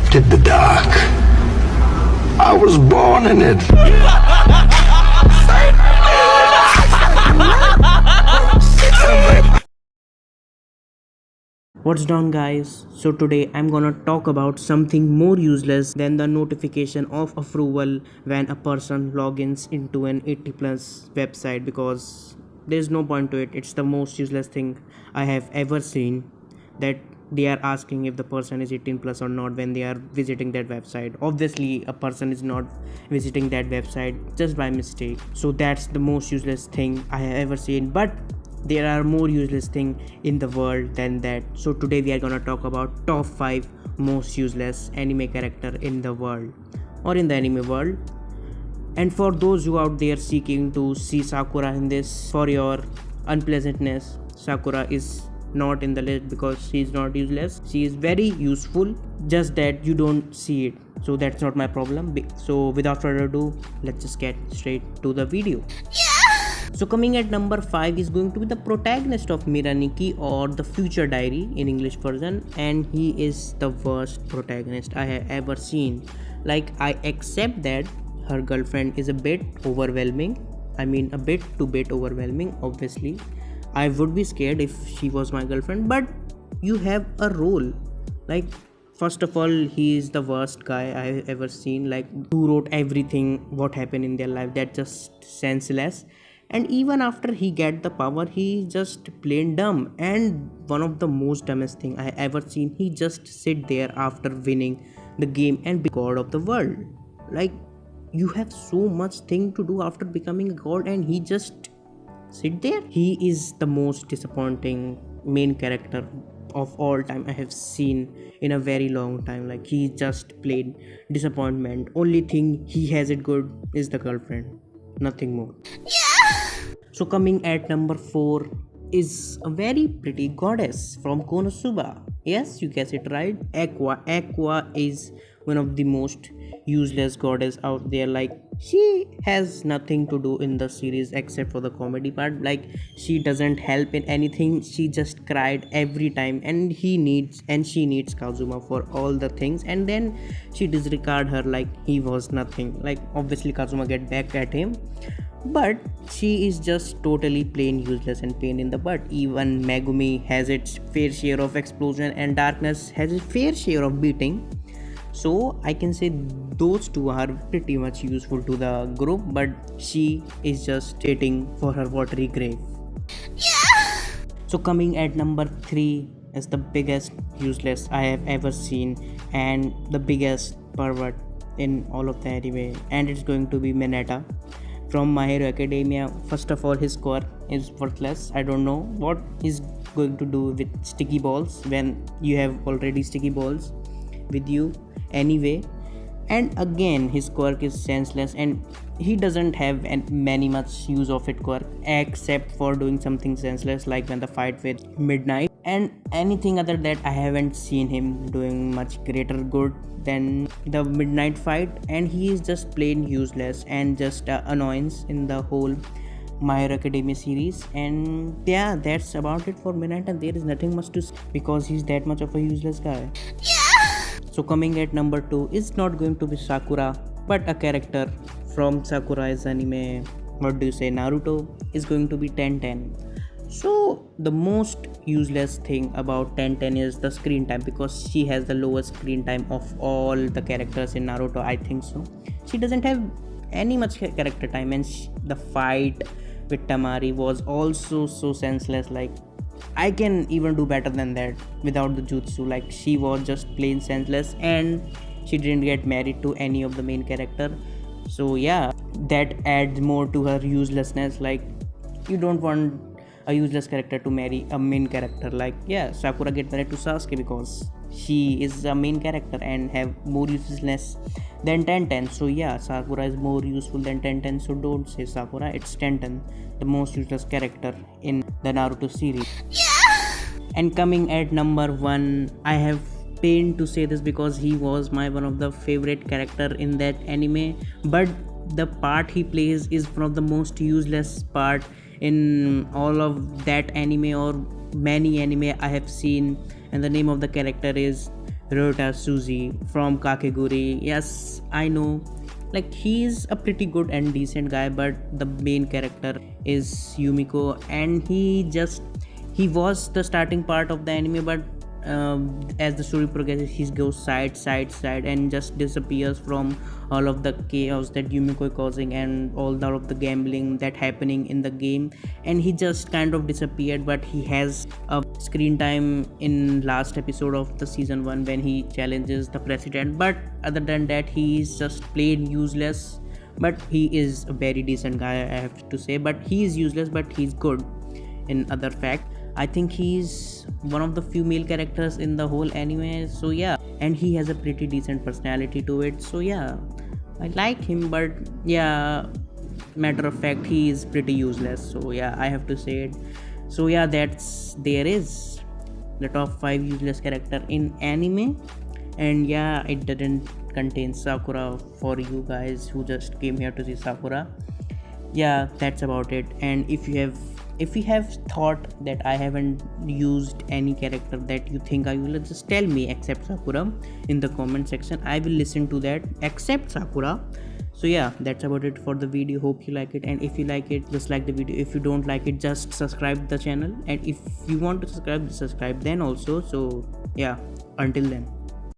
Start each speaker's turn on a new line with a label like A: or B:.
A: accepted the dark. I was born in it.
B: What's down, guys? So today I'm gonna talk about something more useless than the notification of approval when a person logins into an 80 plus website, because there's no point to it. It's the most useless thing I have ever seen, that they are asking if the person is 18 plus or not when they are visiting that website. Obviously a person is not visiting that website just by mistake. So that's the most useless thing I have ever seen, but there are more useless things in the world than that. So today we are gonna talk about top 5 most useless anime character in the world, or in the anime world. And for those who out there seeking to see Sakura in this, for your unpleasantness, Sakura is not in the list because she is not useless. She is very useful, just that you don't see it. So that's not my problem. So without further ado, let's just get straight to the video. So coming at number 5 is going to be the protagonist of Miraniki, or the Future Diary in English version, and he is the worst protagonist I have ever seen. Like, I accept that her girlfriend is a bit overwhelming. I mean, a bit overwhelming, obviously. I would be scared if she was my girlfriend, but you have a role. Like, first of all, he is the worst guy I have ever seen. Like, who wrote everything what happened in their life? That just senseless. And even after he get the power, he just plain dumb. And one of the most dumbest thing I ever seen, he just sit there after winning the game and be god of the world. Like, you have so much thing to do after becoming a god, and he just sit there. He is the most disappointing main character of all time I have seen in a very long time. Like, he just plain disappointment. Only thing he has it good is the girlfriend, nothing more. So coming at number 4 is a very pretty goddess from Konosuba. Yes, you guess it right. Aqua. Aqua is one of the most useless goddess out there. Like, she has nothing to do in the series except for the comedy part. Like, she doesn't help in anything. She just cried every time, and she needs Kazuma for all the things, and then she disregard her like he was nothing. Like, obviously Kazuma get back at him, but she is just totally plain useless and pain in the butt. Even Megumi has its fair share of explosion, and Darkness has its fair share of beating. So I can say those two are pretty much useful to the group, but she is just waiting for her watery grave. So coming at number 3 is the biggest useless I have ever seen, and the biggest pervert in all of the anime, and it's going to be Mineta from My Hero Academia. First of all, his score is worthless. I don't know what he's going to do with sticky balls when you have already sticky balls with you anyway. And again, his quirk is senseless, and he doesn't have many much use of it quirk except for doing something senseless, like when the fight with Midnight, and anything other that I haven't seen him doing much greater good than the Midnight fight. And he is just plain useless and just annoyance in the whole My Hero Academia series. And yeah, that's about it for Mineta. There is nothing much to say because he's that much of a useless guy. So coming at number 2 is not going to be Sakura, but a character from Sakura's anime, what do you say, Naruto, is going to be 1010. So the most useless thing about 1010 is the screen time, because she has the lowest screen time of all the characters in Naruto, I think so. She doesn't have any much character time, and the fight with Tamari was also so senseless. Like, I can even do better than that without the jutsu. Like, she was just plain senseless, and she didn't get married to any of the main character. So yeah, that adds more to her uselessness. Like, you don't want a useless character to marry a main character. Like, yeah, Sakura get married to Sasuke because she is a main character and have more uselessness than 1010. So yeah, Sakura is more useful than 1010. So don't say Sakura, it's 1010, the most useless character in the Naruto series. And coming at number 1, I have pain to say this because he was my one of the favorite character in that anime, but the part he plays is one of the most useless part in all of that anime or many anime I have seen, and the name of the character is Ryota Suzy from Kakeguri. Yes, I know. Like he's a pretty good and decent guy, but the main character is Yumiko, and he was the starting part of the anime, but as the story progresses, he goes side, and just disappears from all of the chaos that Yumiko is causing and all of the gambling that happening in the game, and he just kind of disappeared. But he has a screen time in last episode of the season 1 when he challenges the president. But other than that, he's just plain useless. But he is a very decent guy, I have to say. But he is useless, but he's good in other fact. I think he's one of the few male characters in the whole anime, so yeah, and he has a pretty decent personality to it, so yeah, I like him. But yeah, matter of fact, he is pretty useless, so yeah, I have to say it. So yeah, there is the top 5 useless character in anime. And yeah, it didn't contain Sakura for you guys who just came here to see Sakura. Yeah, that's about it. And if you have thought that I haven't used any character that you think I will, just tell me except Sakura in the comment section. I will listen to that except Sakura. So yeah, that's about it for the video. Hope you like it, and if you like it, just like the video. If you don't like it, just subscribe the channel, and if you want to subscribe then also. So yeah, until then.